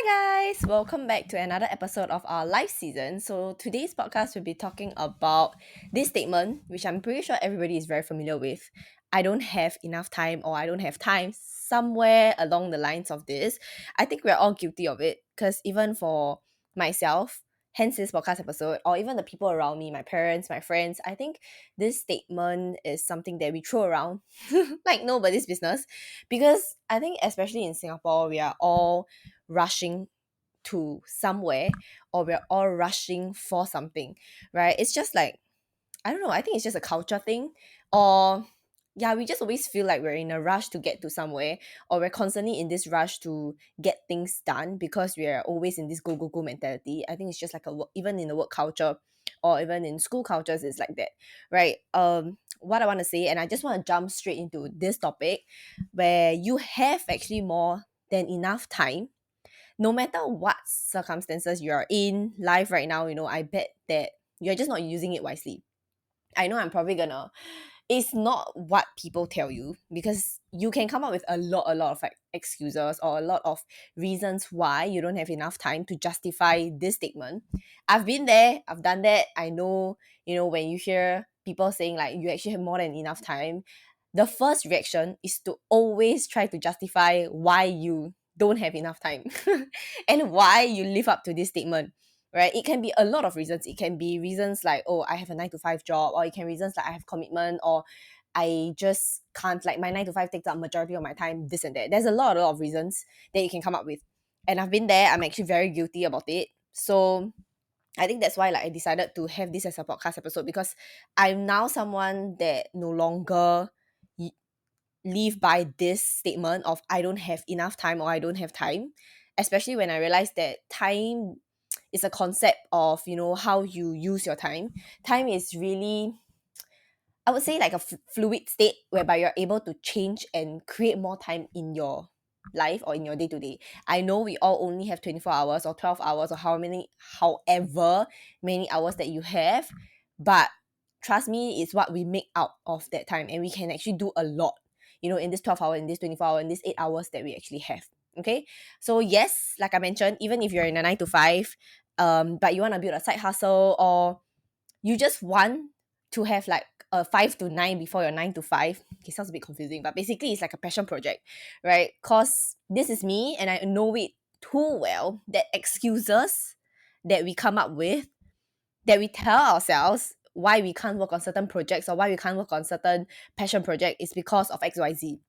Hi guys, welcome back to another episode of our live season. So today's podcast will be talking about this statement, which I'm pretty sure everybody is very familiar with. I don't have enough time, or I don't have time, somewhere along the lines of this. I think we're all guilty of it because even for myself, hence this podcast episode, or even the people around me, my parents, my friends, I think this statement is something that we throw around like nobody's business, because I think especially in Singapore, we are all rushing to somewhere, or we're all rushing for something, right? It's just like, I don't know, I think it's just a culture thing. Or yeah, we just always feel like we're in a rush to get to somewhere, or we're constantly in this rush to get things done because we are always in this go go go mentality. I think it's just like even in the work culture, or even in school cultures, it's like that, right? What I want to say, and I just want to jump straight into this topic, where you have actually more than enough time, no matter what circumstances you're in life right now. I bet that you're just not using it wisely. I know I'm probably gonna, it's not what people tell you, because you can come up with a lot of like excuses, or a lot of reasons why you don't have enough time to justify this statement. I've been there, I've done that. I know, when you hear people saying like you actually have more than enough time, the first reaction is to always try to justify why you don't have enough time and why you live up to this statement, right? It can be a lot of reasons. It can be reasons like, oh, I have a 9 to 5 job, or it can reasons like I have commitment, or I just can't, like my 9 to 5 takes up majority of my time, this and that. There's a lot of reasons that you can come up with. And I've been there, I'm actually very guilty about it. So I think that's why like I decided to have this as a podcast episode, because I'm now someone that no longer y- live by this statement of I don't have enough time, or I don't have time. Especially when I realized that time is a concept of, how you use your time. Time is really, I would say, like a fluid state whereby you're able to change and create more time in your life, or in your day to day. I know we all only have 24 hours or 12 hours, or however many hours that you have, but trust me, it's what we make out of that time, and we can actually do a lot, in this 12 hour, in this 24 hour, in this 8 hours that we actually have. Okay? So yes, like I mentioned, even if you're in a 9 to 5, but you want to build a side hustle, or you just want to have like a 5 to 9 before your 9 to 5. Okay, sounds a bit confusing, but basically it's like a passion project, right? Because this is me, and I know it too well, that excuses that we come up with, that we tell ourselves why we can't work on certain projects, or why we can't work on certain passion project, is because of XYZ,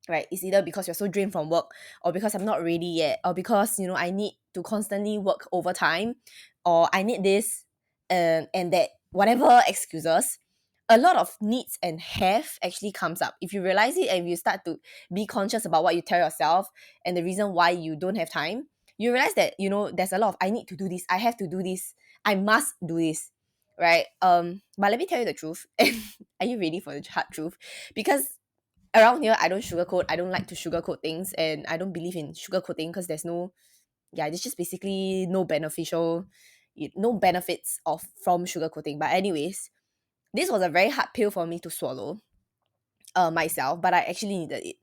right? It's either because you're so drained from work, or because I'm not ready yet, or because I need to constantly work overtime, or I need this, and that, whatever excuses. A lot of needs and have actually comes up if you realize it, and you start to be conscious about what you tell yourself, and the reason why you don't have time. You realize that there's a lot of I need to do this, I have to do this, I must do this, right? But let me tell you the truth. Are you ready for the hard truth? Because around here, I don't sugarcoat. I don't like to sugarcoat things, and I don't believe in sugarcoating, because there's no, yeah, there's just basically no benefits of from sugarcoating. But anyways, this was a very hard pill for me to swallow, myself, but I actually needed it.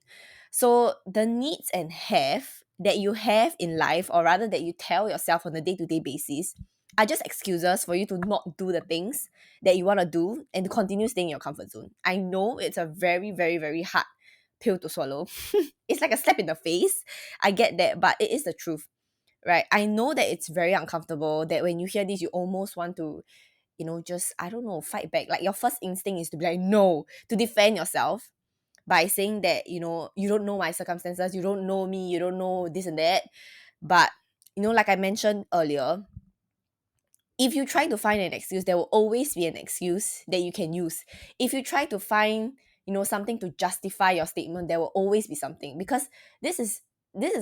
So the needs and have that you have in life, or rather that you tell yourself on a day to day basis, are just excuses for you to not do the things that you want to do, and to continue staying in your comfort zone. I know it's a very, very, very hard pill to swallow. It's like a slap in the face. I get that, but it is the truth, right? I know that it's very uncomfortable, that when you hear this, you almost want to, just, I don't know, fight back. Like your first instinct is to be like, no, to defend yourself by saying that, you don't know my circumstances, you don't know me, you don't know this and that. But, like I mentioned earlier, if you try to find an excuse, there will always be an excuse that you can use. If you try to find, something to justify your statement, there will always be something, because this is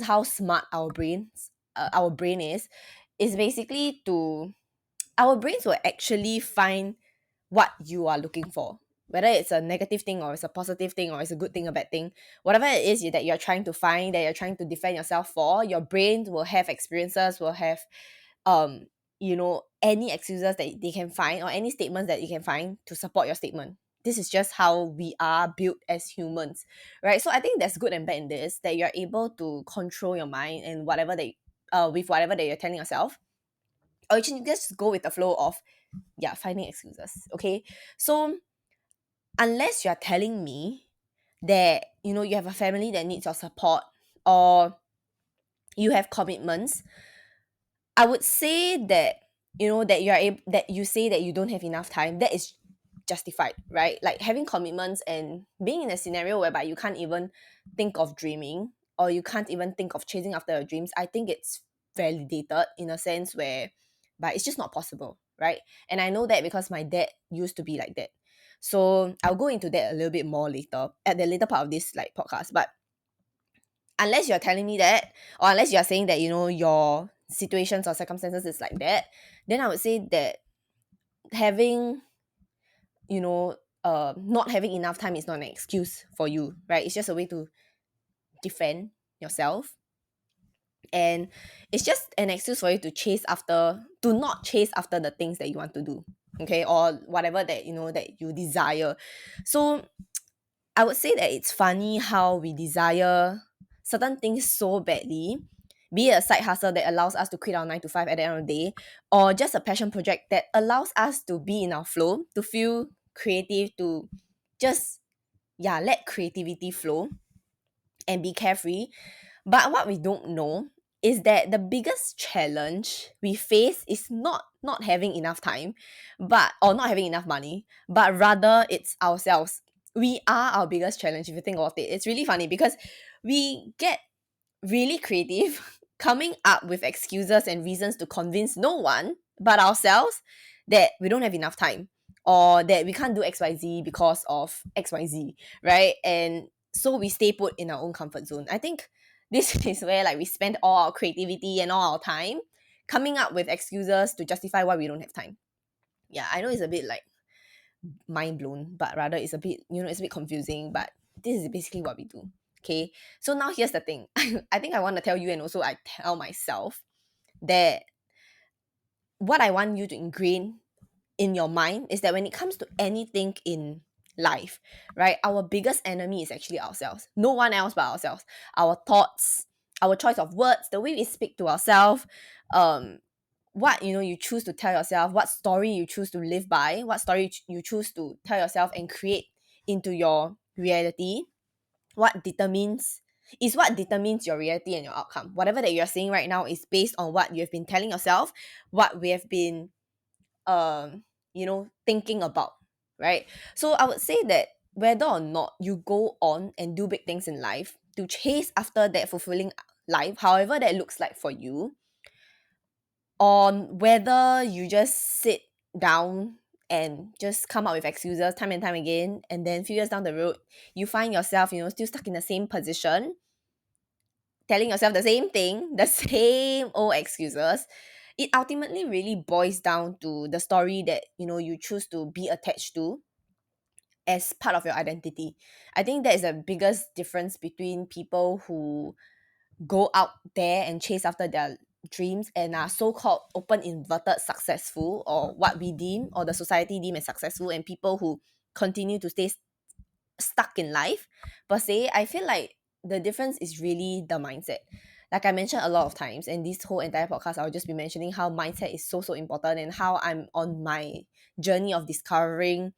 how smart our brain is basically to, our brains will actually find what you are looking for, whether it's a negative thing, or it's a positive thing, or it's a good thing, a bad thing. Whatever it is that you're trying to find, that you're trying to defend yourself for, your brain will have experiences, will have, um any excuses that they can find, or any statements that you can find to support your statement. This is just how we are built as humans, right? So I think there's good and bad in this, that you're able to control your mind, and whatever that with whatever that you're telling yourself, or you can just go with the flow of finding excuses. Okay, so unless you're telling me that you have a family that needs your support, or you have commitments, I would say that that that you say that you don't have enough time, that is justified, right? Like having commitments and being in a scenario whereby you can't even think of dreaming, or you can't even think of chasing after your dreams, I think it's validated in a sense where, but it's just not possible, right? And I know that because my dad used to be like that. So I'll go into that a little bit more later, at the later part of this like podcast. But unless you're telling me that, or unless you're saying that your situations or circumstances is like that, then I would say that having not having enough time is not an excuse for you, right? It's just a way to defend yourself, and it's just an excuse for you to not chase after the things that you want to do, okay, or whatever that that you desire. So I would say that it's funny how we desire certain things so badly, be it a side hustle that allows us to quit our 9 to 5 at the end of the day, or just a passion project that allows us to be in our flow, to feel creative, to just let creativity flow and be carefree. But what we don't know is that the biggest challenge we face is not having enough time, but or not having enough money, but rather it's ourselves. We are our biggest challenge if you think about it. It's really funny because we get really creative coming up with excuses and reasons to convince no one but ourselves that we don't have enough time, or that we can't do XYZ because of XYZ, right? And so we stay put in our own comfort zone. I think this is where like we spend all our creativity and all our time coming up with excuses to justify why we don't have time. Yeah, I know it's a bit like mind blown, but rather it's a bit, it's a bit confusing, but this is basically what we do. Okay. So now here's the thing. I think I want to tell you, and also I tell myself, that what I want you to ingrain in your mind is that when it comes to anything in life, right, our biggest enemy is actually ourselves. No one else but ourselves. Our thoughts, our choice of words, the way we speak to ourselves, what you choose to tell yourself, what story you choose to live by, what story you choose to tell yourself and create into your reality, what determines your reality and your outcome. Whatever that you're saying right now is based on what you have been telling yourself, what we have been thinking about, right? So I would say that whether or not you go on and do big things in life to chase after that fulfilling life, however that looks like for you, on whether you just sit down and just come up with excuses time and time again, and then few years down the road you find yourself still stuck in the same position, telling yourself the same thing, the same old excuses, it ultimately really boils down to the story that you choose to be attached to as part of your identity. I think that is the biggest difference between people who go out there and chase after their dreams and are so-called open inverted successful, or what we deem or the society deem as successful, and people who continue to stay stuck in life per se. I feel like the difference is really the mindset. Like I mentioned a lot of times, and this whole entire podcast I'll just be mentioning how mindset is so important, and how I'm on my journey of discovering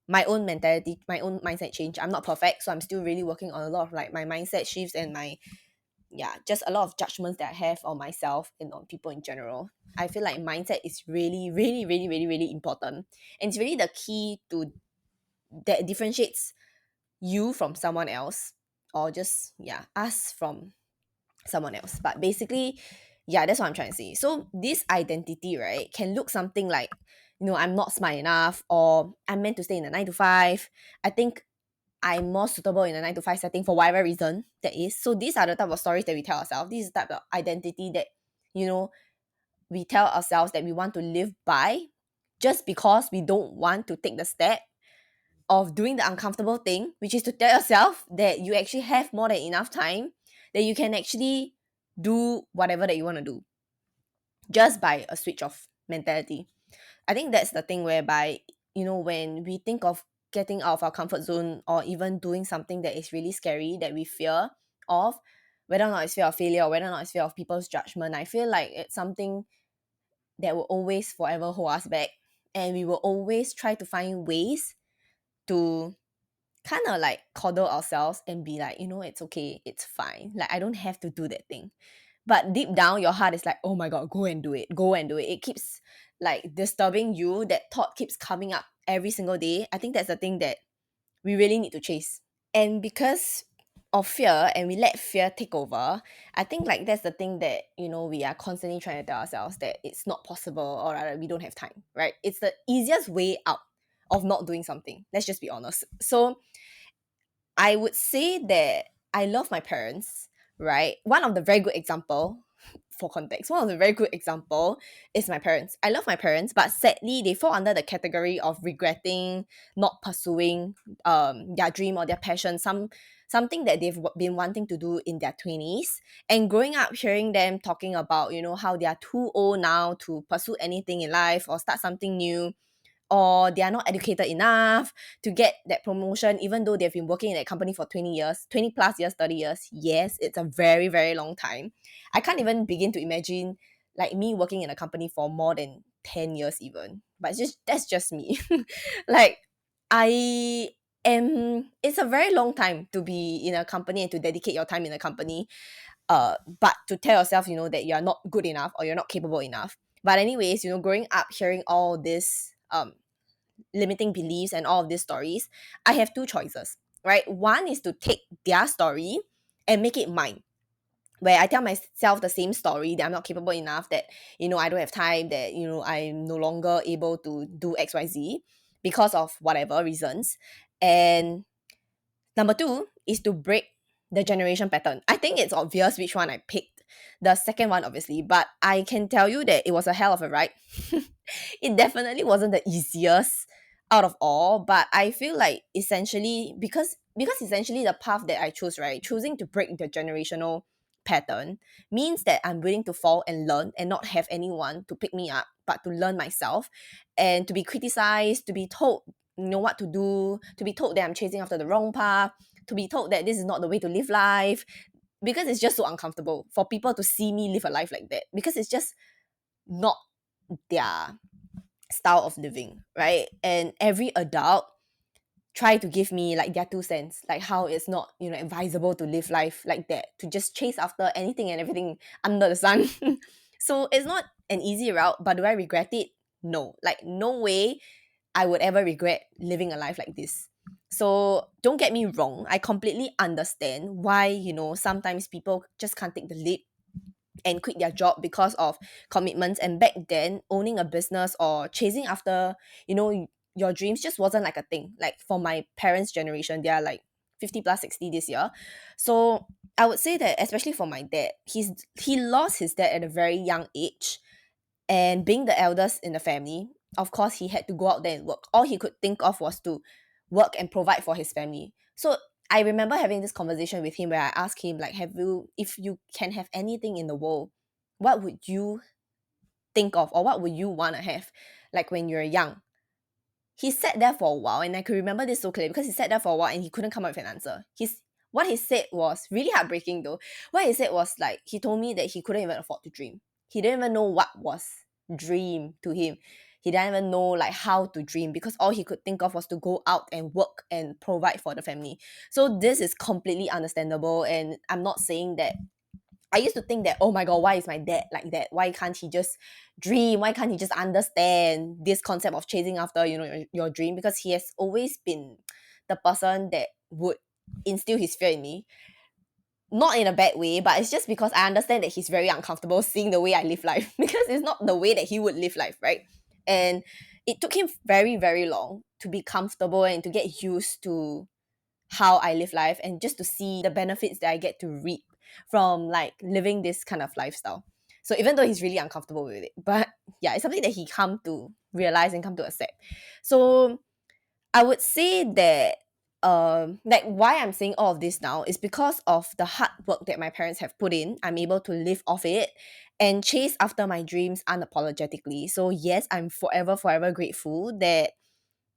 my own mentality, my own mindset change. I'm not perfect, so I'm still really working on a lot of like my mindset shifts and my just a lot of judgments that I have on myself and on people in general. I feel like mindset is really, really, really, really, really important. And it's really the key to that differentiates you from someone else, or just us from someone else. But basically, that's what I'm trying to say. So this identity, right, can look something like, I'm not smart enough, or I'm meant to stay in a 9 to 5. I think I'm more suitable in a 9 to 5 setting for whatever reason that is. So these are the type of stories that we tell ourselves. This is the type of identity that, we tell ourselves that we want to live by, just because we don't want to take the step of doing the uncomfortable thing, which is to tell yourself that you actually have more than enough time, that you can actually do whatever that you want to do just by a switch of mentality. I think that's the thing whereby, when we think of getting out of our comfort zone, or even doing something that is really scary that we fear of, whether or not it's fear of failure or whether or not it's fear of people's judgment, I feel like it's something that will always forever hold us back. And we will always try to find ways to kind of like coddle ourselves and be like, it's okay, it's fine. Like, I don't have to do that thing. But deep down, your heart is like, oh my God, go and do it. Go and do it. It keeps like disturbing you. That thought keeps coming up every single day. I think that's the thing that we really need to chase. And because of fear and we let fear take over, I think like that's the thing that, we are constantly trying to tell ourselves that it's not possible or rather we don't have time, right? It's the easiest way out of not doing something. Let's just be honest. So I would say that I love my parents, right? One of the very good example for context, one of the very good example is my parents. I love my parents, but sadly they fall under the category of regretting not pursuing their dream or their passion, something that they've been wanting to do in their 20s. And growing up hearing them talking about, how they are too old now to pursue anything in life or start something new, or they are not educated enough to get that promotion even though they've been working in that company for 20 years, 20 plus years, 30 years. Yes, it's a very, very long time. I can't even begin to imagine like me working in a company for more than 10 years even. But that's just me. Like, I am it's a very long time to be in a company and to dedicate your time in a company. But to tell yourself, that you're not good enough or you're not capable enough. But anyways, growing up hearing all this limiting beliefs and all of these stories, I have two choices, right? One is to take their story and make it mine, where I tell myself the same story that I'm not capable enough, that, I don't have time, that, I'm no longer able to do XYZ because of whatever reasons. And number two is to break the generation pattern. I think it's obvious which one I picked. The second one, obviously, but I can tell you that it was a hell of a ride. It definitely wasn't the easiest out of all, but I feel like essentially because essentially the path that I chose, right, choosing to break the generational pattern means that I'm willing to fall and learn and not have anyone to pick me up, but to learn myself and to be criticized, to be told what to do, to be told that I'm chasing after the wrong path, to be told that this is not the way to live life, because it's just so uncomfortable for people to see me live a life like that, because it's just not their style of living, right? And every adult try to give me like their 2 cents, like how it's not, advisable to live life like that, to just chase after anything and everything under the sun. So it's not an easy route, but do I regret it? No, like no way I would ever regret living a life like this. So don't get me wrong, I completely understand why, sometimes people just can't take the leap and quit their job because of commitments. And back then, owning a business or chasing after, your dreams just wasn't like a thing. Like for my parents' generation, they are like 50 plus 60 this year. So I would say that especially for my dad, he lost his dad at a very young age. And being the eldest in the family, of course, he had to go out there and work. All he could think of was to work and provide for his family. So I remember having this conversation with him where I asked him, like, if you can have anything in the world, what would you think of or what would you want to have, like when you're young? He sat there for a while, and I could remember this so clearly because he sat there for a while and he couldn't come up with an answer. What he said was really heartbreaking though. What he said was like, he told me that he couldn't even afford to dream. He didn't even know what was dream to him. He didn't even know like how to dream because all he could think of was to go out and work and provide for the family. So this is completely understandable, and I'm not saying that. I used to think that, oh my God, why is my dad like that? Why can't he just dream? Why can't he just understand this concept of chasing after, your dream? Because he has always been the person that would instill his fear in me. Not in a bad way, but it's just because I understand that he's very uncomfortable seeing the way I live life because it's not the way that he would live life, right? And it took him very, very long to be comfortable and to get used to how I live life and just to see the benefits that I get to reap from like living this kind of lifestyle. So even though he's really uncomfortable with it, but yeah, it's something that he come to realize and come to accept. So I would say that like why I'm saying all of this now is because of the hard work that my parents have put in. I'm able to live off it and chase after my dreams unapologetically. So yes, I'm forever, forever grateful that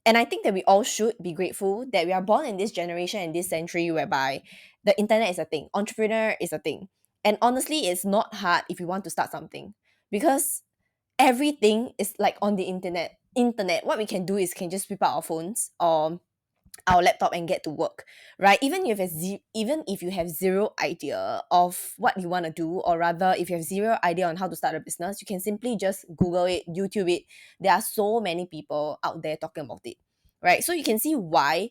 And I think that we all should be grateful that we are born in this generation and this century whereby the internet is a thing, entrepreneur is a thing. And honestly, it's not hard if you want to start something, because everything is like on the internet. Internet, what we can do is can just whip out our phones or our laptop and get to work, right? Even if you have zero idea of what you want to do, or rather if you have zero idea on how to start a business, you can simply just Google it, YouTube it. There are so many people out there talking about it, right? So you can see why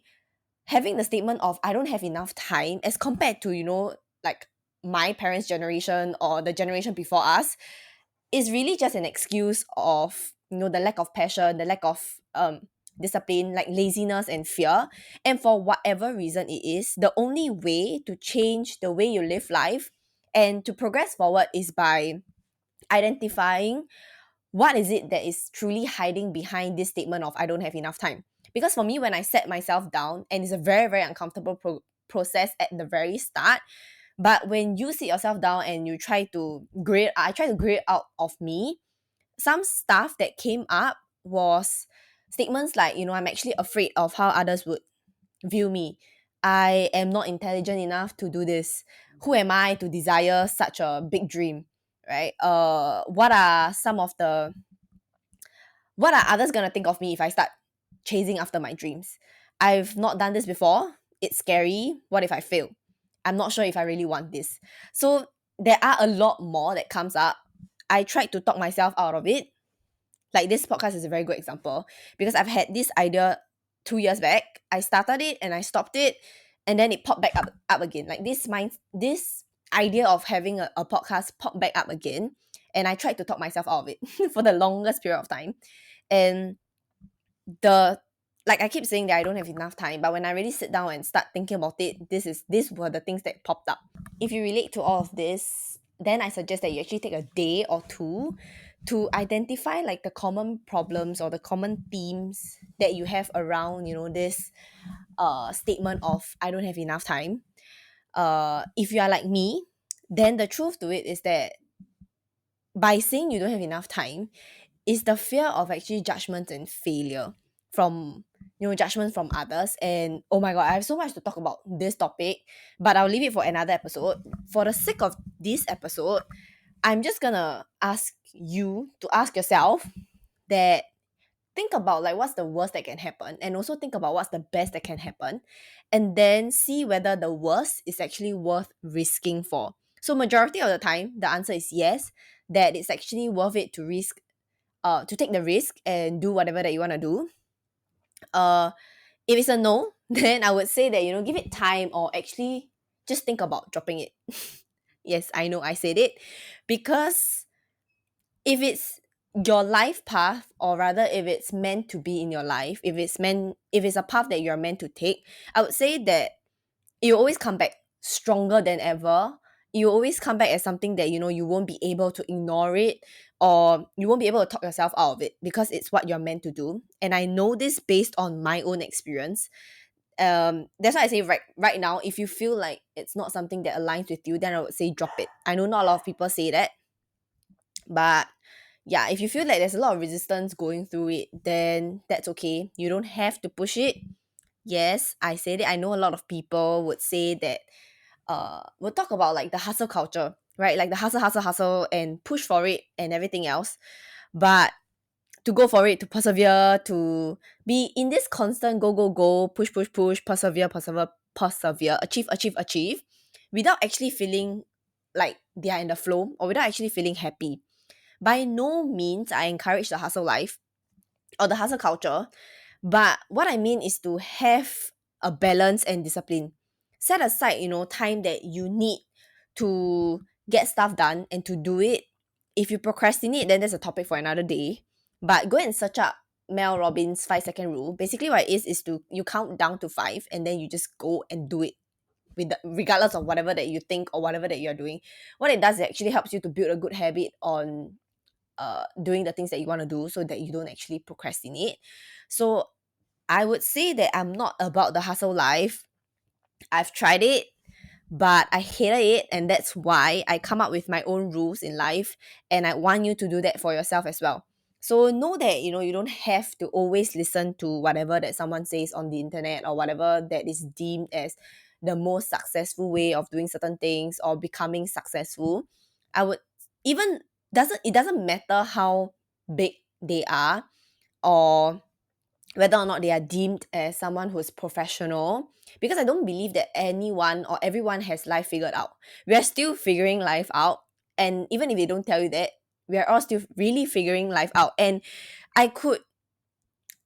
having the statement of I don't have enough time, as compared to, like my parents' generation or the generation before us, is really just an excuse of, the lack of passion, the lack of discipline, like laziness and fear. And for whatever reason it is, the only way to change the way you live life and to progress forward is by identifying what is it that is truly hiding behind this statement of I don't have enough time. Because for me, when I set myself down, and it's a very, very uncomfortable process at the very start, but when you sit yourself down and you try to grade, I try to grade out of me, some stuff that came up was statements like, I'm actually afraid of how others would view me. I am not intelligent enough to do this. Who am I to desire such a big dream? Right? What are others gonna think of me if I start chasing after my dreams? I've not done this before. It's scary. What if I fail? I'm not sure if I really want this. So there are a lot more that comes up. I tried to talk myself out of it. Like this podcast is a very good example, because I've had this idea 2 years back. I started it and I stopped it, and then it popped back up again. Like this idea of having a podcast popped back up again, and I tried to talk myself out of it for the longest period of time. And the like I keep saying that I don't have enough time, but when I really sit down and start thinking about it, these were the things that popped up. If you relate to all of this, then I suggest that you actually take a day or two to identify like the common problems or the common themes that you have around, this statement of I don't have enough time. If you are like me, then the truth to it is that by saying you don't have enough time is the fear of actually judgment and failure from, judgment from others. And oh my god, I have so much to talk about this topic, but I'll leave it for another episode. For the sake of this episode, I'm just gonna ask you to ask yourself that, think about like what's the worst that can happen, and also think about what's the best that can happen, and then see whether the worst is actually worth risking for. So majority of the time the answer is yes, that it's actually worth it to risk, to take the risk and do whatever that you want to do. uh if it's a no, then I would say that, give it time, or actually just think about dropping it. Yes, I know I said it, because if it's your life path, or rather if it's meant to be in your life, if it's a path that you're meant to take, I would say that you always come back stronger than ever. You always come back as something that, you won't be able to ignore it, or you won't be able to talk yourself out of it, because it's what you're meant to do. And I know this based on my own experience. That's why I say right now, if you feel like it's not something that aligns with you, then I would say drop it. I know not a lot of people say that, but yeah, if you feel like there's a lot of resistance going through it, then that's okay. You don't have to push it. Yes, I said it. I know a lot of people would say that, we'll talk about like the hustle culture, right? Like the hustle, and push for it and everything else. But to go for it, to persevere, to be in this constant go, push, persevere, achieve, without actually feeling like they are in the flow, or without actually feeling happy. By no means I encourage the hustle life or the hustle culture, but what I mean is to have a balance and discipline. Set aside, time that you need to get stuff done and to do it. If you procrastinate, then there's a topic for another day. But go and search up Mel Robbins' 5 second rule. Basically, what it is to you count down to five and then you just go and do it regardless of whatever that you think or whatever that you're doing. What it does, it actually helps you to build a good habit on doing the things that you want to do, so that you don't actually procrastinate. So I would say that I'm not about the hustle life. I've tried it, but I hated it, and that's why I come up with my own rules in life, and I want you to do that for yourself as well. So know that you don't have to always listen to whatever that someone says on the internet, or whatever that is deemed as the most successful way of doing certain things or becoming successful. I would even doesn't it doesn't matter how big they are, or whether or not they are deemed as someone who's professional, because I don't believe that anyone or everyone has life figured out. We are still figuring life out, and even if they don't tell you that, we are all still really figuring life out. And I could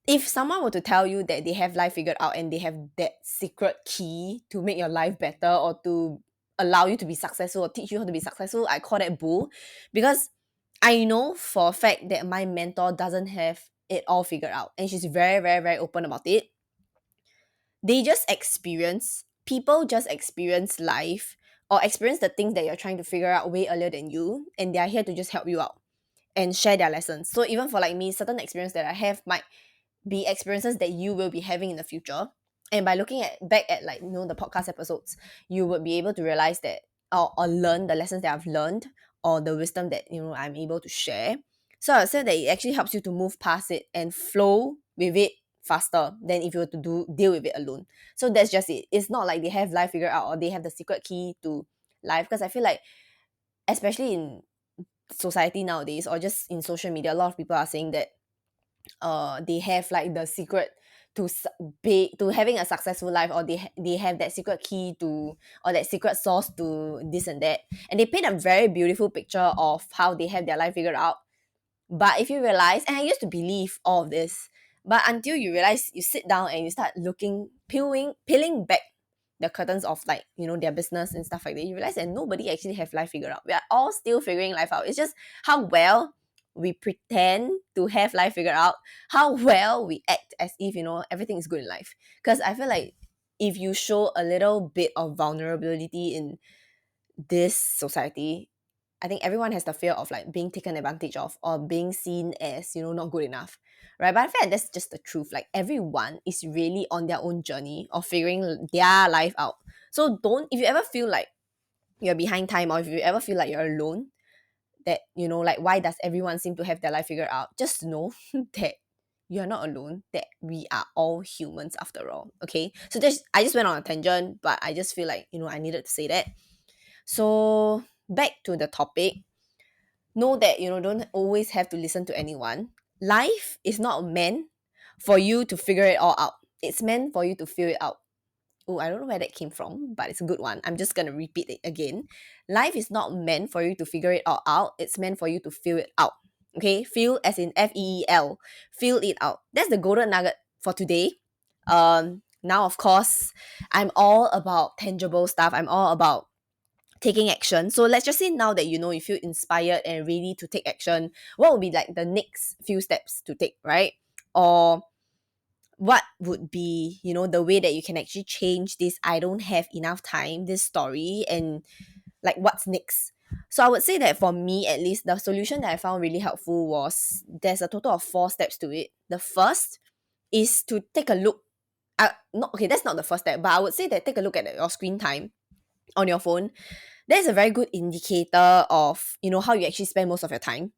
if someone were to tell you that they have life figured out and they have that secret key to make your life better, or to allow you to be successful or teach you how to be successful, I call that bull. Because I know for a fact that my mentor doesn't have it all figured out, and she's very, very, very open about it. They just experience People just experience life, or experience the things that you're trying to figure out way earlier than you, and they're here to just help you out and share their lessons. So even for like me, certain experience that I have might be experiences that you will be having in the future. And by looking at back at like the podcast episodes, you would be able to realize that, or learn the lessons that I've learned, or the wisdom that I'm able to share. So I would say that it actually helps you to move past it and flow with it faster than if you were to deal with it alone. So that's just it. It's not like they have life figured out, or they have the secret key to life, because I feel like, especially in society nowadays, or just in social media, a lot of people are saying that they have like the secret to to having a successful life, or they have that secret key to, or that secret sauce to this and that, and they paint a very beautiful picture of how they have their life figured out. But if you realize, and I used to believe all of this, but until you realize, you sit down and you start looking, peeling back the curtains of like their business and stuff like that, you realize that nobody actually have life figured out. We are all still figuring life out. It's just how well we pretend to have life figured out, how well we act as if everything is good in life. Because I feel like if you show a little bit of vulnerability in this society, I think everyone has the fear of like being taken advantage of, or being seen as not good enough, right? But I feel like that's just the truth. Like everyone is really on their own journey of figuring their life out. So don't if you ever feel like you're behind time, or if you ever feel like you're alone, that like, why does everyone seem to have their life figured out? Just know that you're not alone, that we are all humans after all. Okay, so I just went on a tangent, but I just feel like I needed to say that. So back to the topic. Know that don't always have to listen to anyone. Life is not meant for you to figure it all out. It's meant for you to feel it out. Oh, I don't know where that came from, but it's a good one. I'm just gonna repeat it again. Life is not meant for you to figure it all out. It's meant for you to feel it out. Okay, feel as in FEEL. Feel it out. That's the golden nugget for today. Now of course, I'm all about tangible stuff. I'm all about taking action. So let's just say now that you feel inspired and ready to take action, what would be like the next few steps to take, right? Or what would be the way that you can actually change this "I don't have enough time" this story, and like what's next? So I would say that for me, at least, the solution that I found really helpful was, there's a total of 4 steps to it. The first is to take a look. Not okay, that's not the first step, but I would say that take a look at your screen time on your phone. That's a very good indicator of how you actually spend most of your time.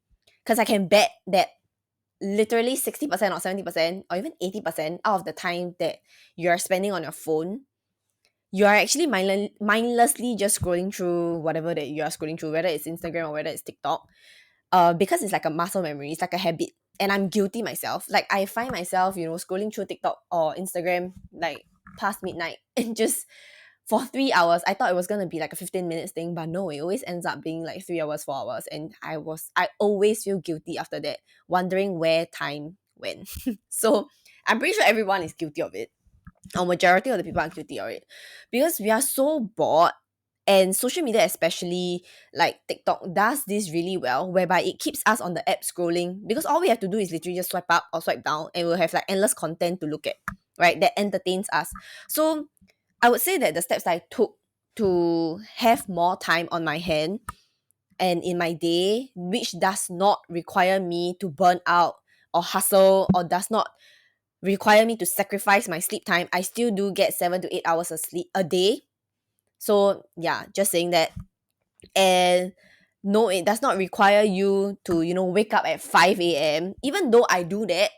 Because I can bet that literally 60% or 70% or even 80% out of the time that you're spending on your phone, you are actually mindlessly just scrolling through whatever that you are scrolling through, whether it's Instagram or whether it's TikTok. Because it's like a muscle memory, it's like a habit. And I'm guilty myself. Like I find myself, scrolling through TikTok or Instagram like past midnight, and just for 3 hours. I thought it was gonna be like a 15 minutes thing, but no, it always ends up being like 3 hours, 4 hours. And I always feel guilty after that, wondering where time went. So I'm pretty sure everyone is guilty of it. Or majority of the people are guilty of it. Because we are so bored, and social media, especially like TikTok, does this really well, whereby it keeps us on the app scrolling, because all we have to do is literally just swipe up or swipe down, and we'll have like endless content to look at, right? That entertains us. So I would say that the steps I took to have more time on my hand and in my day, which does not require me to burn out or hustle, or does not require me to sacrifice my sleep time. I still do get 7 to 8 hours of sleep a day. So yeah, just saying that. And no, it does not require you to, wake up at 5 a.m., even though I do that,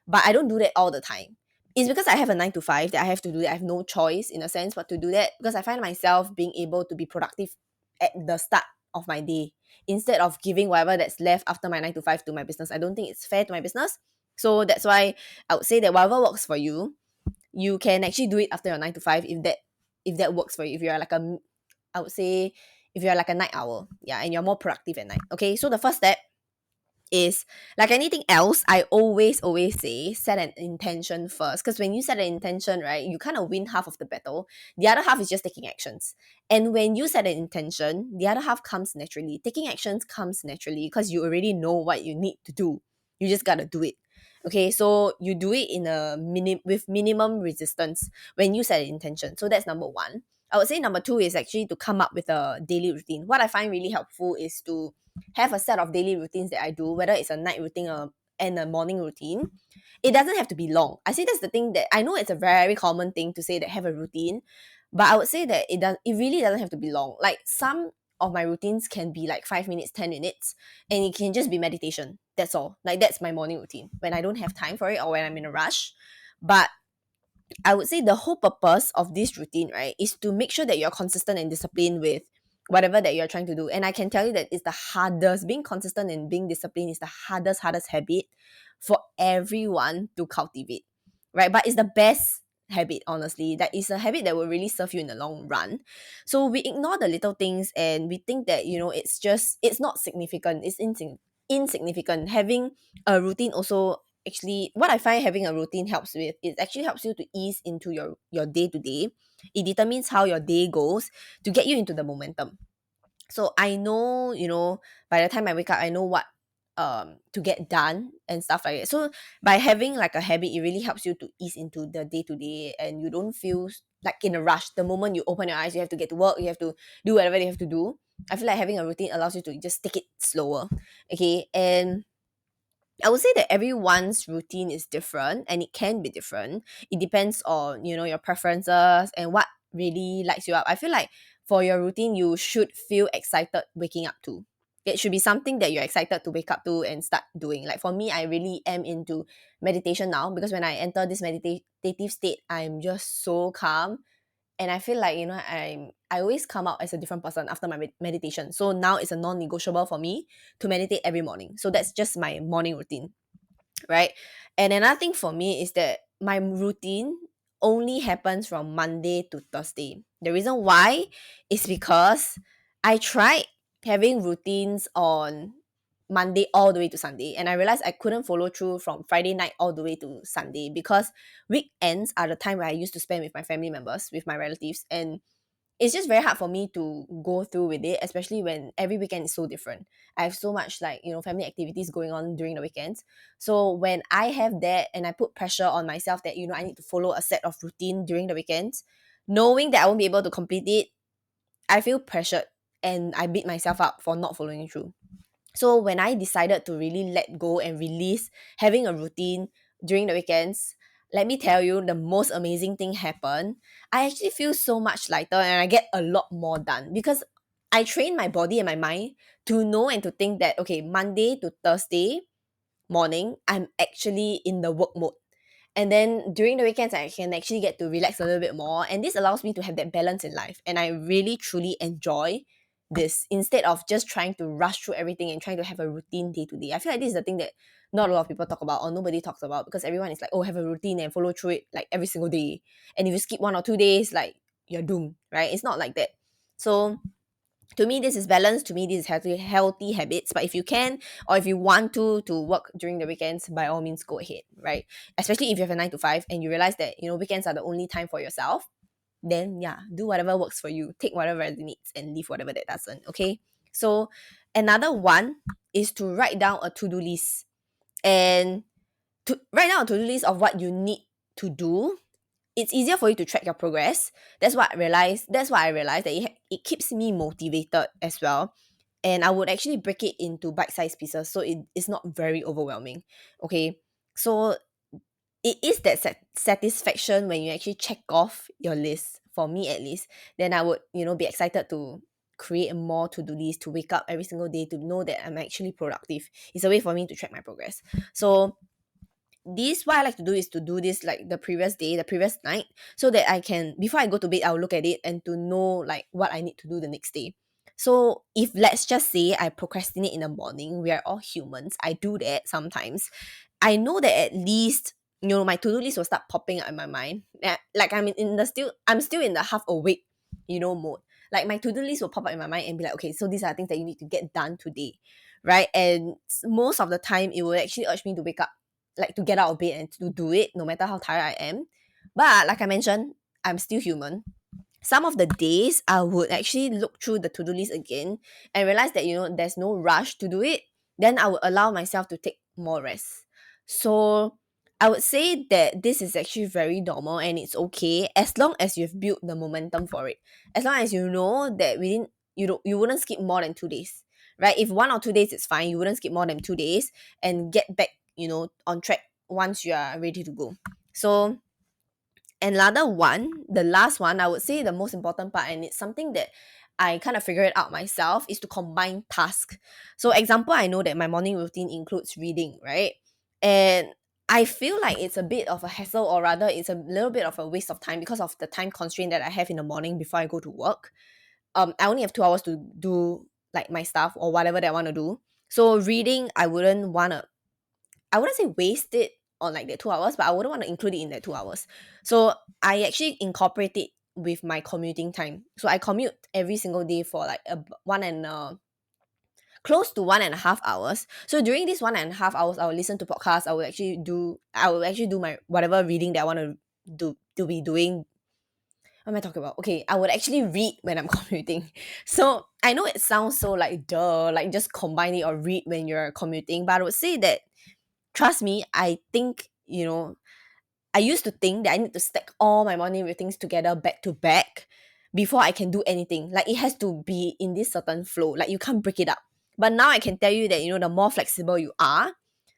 but I don't do that all the time. It's because I have a 9 to 5 that I have to do that. I have no choice in a sense but to do that, because I find myself being able to be productive at the start of my day instead of giving whatever that's left after my 9 to 5 to my business. I don't think it's fair to my business. So that's why I would say that whatever works for you, you can actually do it after your 9 to 5 if that works for you. If you're like I would say if you're like a night owl, yeah, and you're more productive at night. Okay, so the first step is, like anything else, I always say set an intention first. Because when you set an intention, right, you kind of win half of the battle. The other half is just taking actions. And when you set an intention, the other half comes naturally. Taking actions comes naturally because you already know what you need to do. You just gotta do it. Okay, so you do it in with minimum resistance when you set an intention. So that's number one. I would say number two is actually to come up with a daily routine. What I find really helpful is to have a set of daily routines that I do, whether it's a night routine and a morning routine. It doesn't have to be long. I say that's the thing that I know it's a very common thing to say that have a routine, but I would say that it really doesn't have to be long. Like some of my routines can be like 5 minutes, 10 minutes, and it can just be meditation. That's all. Like that's my morning routine when I don't have time for it or when I'm in a rush. But I would say the whole purpose of this routine, right, is to make sure that you're consistent and disciplined with whatever that you're trying to do. And I can tell you that it's the hardest, being consistent and being disciplined is the hardest habit for everyone to cultivate, right? But it's the best habit, honestly. That is a habit that will really serve you in the long run. So we ignore the little things and we think that, it's not significant, it's insignificant. Having a routine also, actually, what I find having a routine helps with, it actually helps you to ease into your day to day. It determines how your day goes to get you into the momentum. So I know, by the time I wake up, I know what to get done and stuff like that. So by having like a habit, it really helps you to ease into the day to day, and you don't feel like in a rush. The moment you open your eyes, you have to get to work, you have to do whatever you have to do. I feel like having a routine allows you to just take it slower. Okay. And I would say that everyone's routine is different and it can be different. It depends on, your preferences and what really lights you up. I feel like for your routine, you should feel excited waking up to. It should be something that you're excited to wake up to and start doing. Like for me, I really am into meditation now, because when I enter this meditative state, I'm just so calm, and I feel like, I always come out as a different person after my meditation. So now it's a non-negotiable for me to meditate every morning. So that's just my morning routine, right? And another thing for me is that my routine only happens from Monday to Thursday. The reason why is because I tried having routines on Monday all the way to Sunday, and I realized I couldn't follow through from Friday night all the way to Sunday, because weekends are the time where I used to spend with my family members, with my relatives, and it's just very hard for me to go through with it, especially when every weekend is so different. I have so much, like, family activities going on during the weekends. So when I have that and I put pressure on myself that, I need to follow a set of routine during the weekends, knowing that I won't be able to complete it, I feel pressured and I beat myself up for not following through. So when I decided to really let go and release having a routine during the weekends, let me tell you, the most amazing thing happened. I actually feel so much lighter and I get a lot more done, because I train my body and my mind to know and to think that, okay, Monday to Thursday morning, I'm actually in the work mode. And then during the weekends, I can actually get to relax a little bit more. And this allows me to have that balance in life. And I really, truly enjoy this, instead of just trying to rush through everything and trying to have a routine day to day. I feel like this is the thing that not a lot of people talk about, or nobody talks about, because everyone is like, oh, have a routine and follow through it like every single day. And if you skip 1 or 2 days, like, you're doomed, right? It's not like that. So to me, this is balance. To me, this is healthy habits. But if you can, or if you want to work during the weekends, by all means go ahead, right? Especially if you have a 9 to 5 and you realize that, weekends are the only time for yourself, then yeah, do whatever works for you. Take whatever resonates and leave whatever that doesn't. Okay. So another one is to write down a to-do list, and to write down a to-do list of what you need to do. It's easier for you to track your progress. That's what I realized, that it keeps me motivated as well. And I would actually break it into bite-sized pieces, so it is not very overwhelming. Okay. So it is that satisfaction when you actually check off your list, for me at least. Then I would, be excited to create more to-do list to wake up every single day to know that I'm actually productive. It's a way for me to track my progress. So this what I like to do is to do this like the previous day, the previous night, so that I can before I go to bed, I'll look at it and to know like what I need to do the next day. So if let's just say I procrastinate in the morning, we are all humans. I do that sometimes. I know that at least my to-do list will start popping up in my mind. Like I'm still in the half awake, mode. Like my to-do list will pop up in my mind and be like, okay, so these are things that you need to get done today, right? And most of the time, it will actually urge me to wake up, like to get out of bed and to do it, no matter how tired I am. But like I mentioned, I'm still human. Some of the days I would actually look through the to-do list again and realize that there's no rush to do it. Then I would allow myself to take more rest. So I would say that this is actually very normal and it's okay as long as you've built the momentum for it. As long as you know that you wouldn't skip more than 2 days. Right? If 1 or 2 days is fine, you wouldn't skip more than 2 days and get back, on track once you are ready to go. So another one, the last one, I would say the most important part, and it's something that I kind of figured out myself, is to combine tasks. So example, I know that my morning routine includes reading, right? And I feel like it's a bit of a hassle, or rather it's a little bit of a waste of time because of the time constraint that I have in the morning before I go to work. I only have 2 hours to do like my stuff or whatever that I want to do. So reading, I wouldn't say waste it on like the 2 hours, but I wouldn't want to include it in that 2 hours. So I actually incorporate it with my commuting time. So I commute every single day for like close to 1.5 hours. So during this 1.5 hours, I will listen to podcasts. I will actually do my whatever reading that I want to do to be doing. What am I talking about? Okay, I would actually read when I'm commuting. So I know it sounds so like duh, like just combine it or read when you're commuting, but I would say that trust me, I think, I used to think that I need to stack all my morning routines together back to back before I can do anything. Like it has to be in this certain flow. Like you can't break it up. But now I can tell you that, the more flexible you are,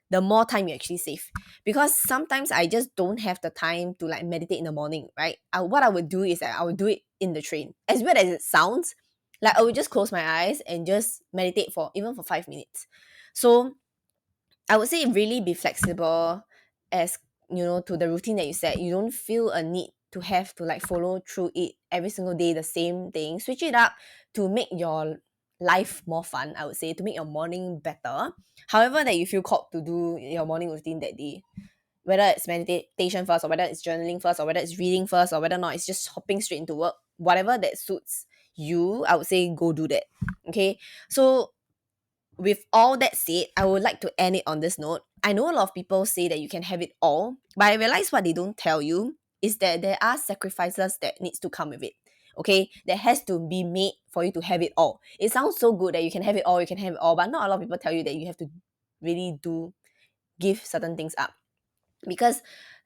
the more time you actually save. Because sometimes I just don't have the time to like meditate in the morning, right? What I would do is that I would do it in the train. As weird as it sounds, like I would just close my eyes and just meditate for even for 5 minutes. So I would say really be flexible as to the routine that you set. You don't feel a need to have to like follow through it every single day, the same thing. Switch it up to make your life more fun, I would say, to make your morning better. However that you feel called to do your morning routine that day. Whether it's meditation first, or whether it's journaling first, or whether it's reading first, or whether or not it's just hopping straight into work, whatever that suits you, I would say go do that. Okay. So with all that said, I would like to end it on this note. I know a lot of people say that you can have it all, but I realize what they don't tell you is that there are sacrifices that needs to come with it. Okay, that has to be made for you to have it all. It sounds so good that you can have it all, but not a lot of people tell you that you have to really do give certain things up. Because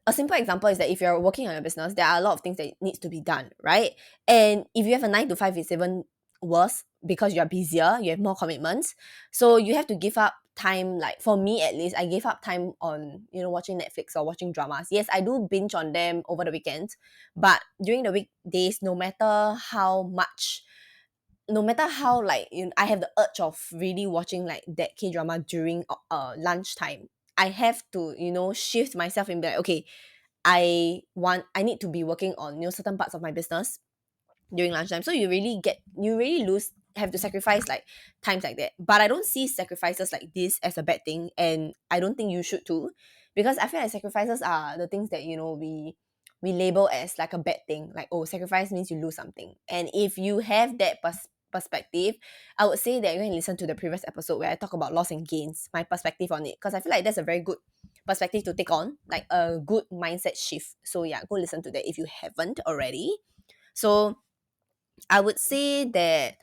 a simple example is that if you're working on a business, there are a lot of things that needs to be done, right? And if you have a 9 to 5, it's even worse because you're busier, you have more commitments. So you have to give up time. Like for me at least, I gave up time on watching Netflix or watching dramas. Yes, I do binge on them over the weekends, but during the weekdays, no matter how like I have the urge of really watching like that K drama during lunchtime, I have to shift myself and be like, okay, I need to be working on certain parts of my business during lunchtime. So you really lose have to sacrifice like times like that. But I don't see sacrifices like this as a bad thing, and I don't think you should too, because I feel like sacrifices are the things that we label as like a bad thing. Like, oh, sacrifice means you lose something. And if you have that perspective, I would say that you can listen to the previous episode where I talk about loss and gains, my perspective on it, because I feel like that's a very good perspective to take on, like a good mindset shift. So yeah, go listen to that if you haven't already. So I would say that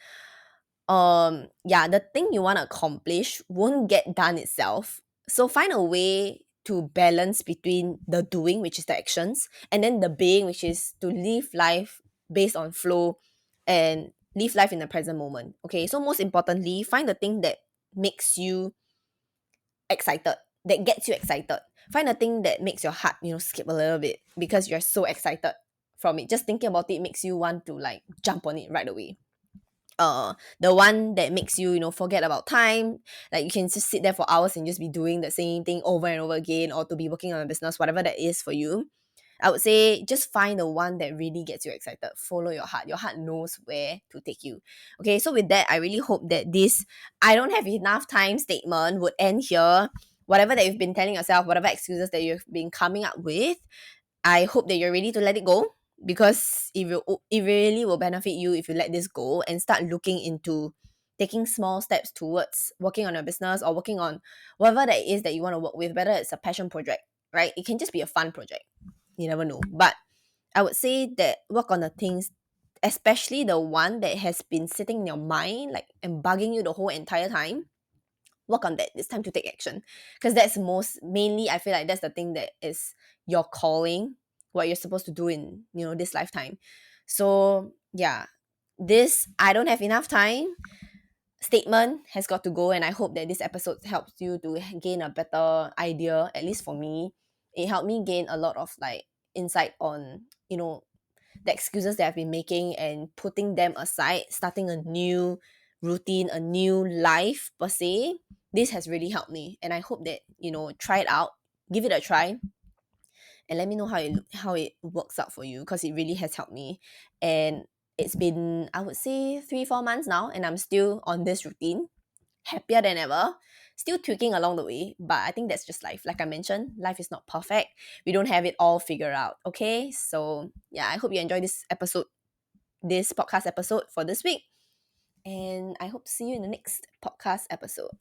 yeah, the thing you want to accomplish won't get done itself. So find a way to balance between the doing, which is the actions, and then the being, which is to live life based on flow and live life in the present moment. Okay, so most importantly, find the thing that makes you excited, that gets you excited. Find a thing that makes your heart skip a little bit because you're so excited from it. Just thinking about it makes you want to like jump on it right away. the one that makes you, forget about time, like you can just sit there for hours and just be doing the same thing over and over again, or to be working on a business, whatever that is for you. I would say just find the one that really gets you excited. Follow your heart. Your heart knows where to take you. Okay, so with that, I really hope that this "I don't have enough time" statement would end here. Whatever that you've been telling yourself, whatever excuses that you've been coming up with, I hope that you're ready to let it go, because it really will benefit you if you let this go and start looking into taking small steps towards working on your business or working on whatever that is that you want to work with, whether it's a passion project, right? It can just be a fun project. You never know. But I would say that work on the things, especially the one that has been sitting in your mind, like, and bugging you the whole entire time. Work on that. It's time to take action, because that's most mainly, I feel like that's the thing that is your calling, what you're supposed to do in this lifetime. So yeah, this "I don't have enough time" statement has got to go, and I hope that this episode helps you to gain a better idea. At least for me, it helped me gain a lot of like insight on the excuses that I've been making, and putting them aside, starting a new routine, a new life per se. This has really helped me, and I hope that try it out, give it a try, and let me know how it works out for you, because it really has helped me. And it's been, I would say, 3-4 months now, and I'm still on this routine, happier than ever, still tweaking along the way. But I think that's just life. Like I mentioned, life is not perfect. We don't have it all figured out. Okay, so yeah, I hope you enjoy this podcast episode for this week, and I hope to see you in the next podcast episode.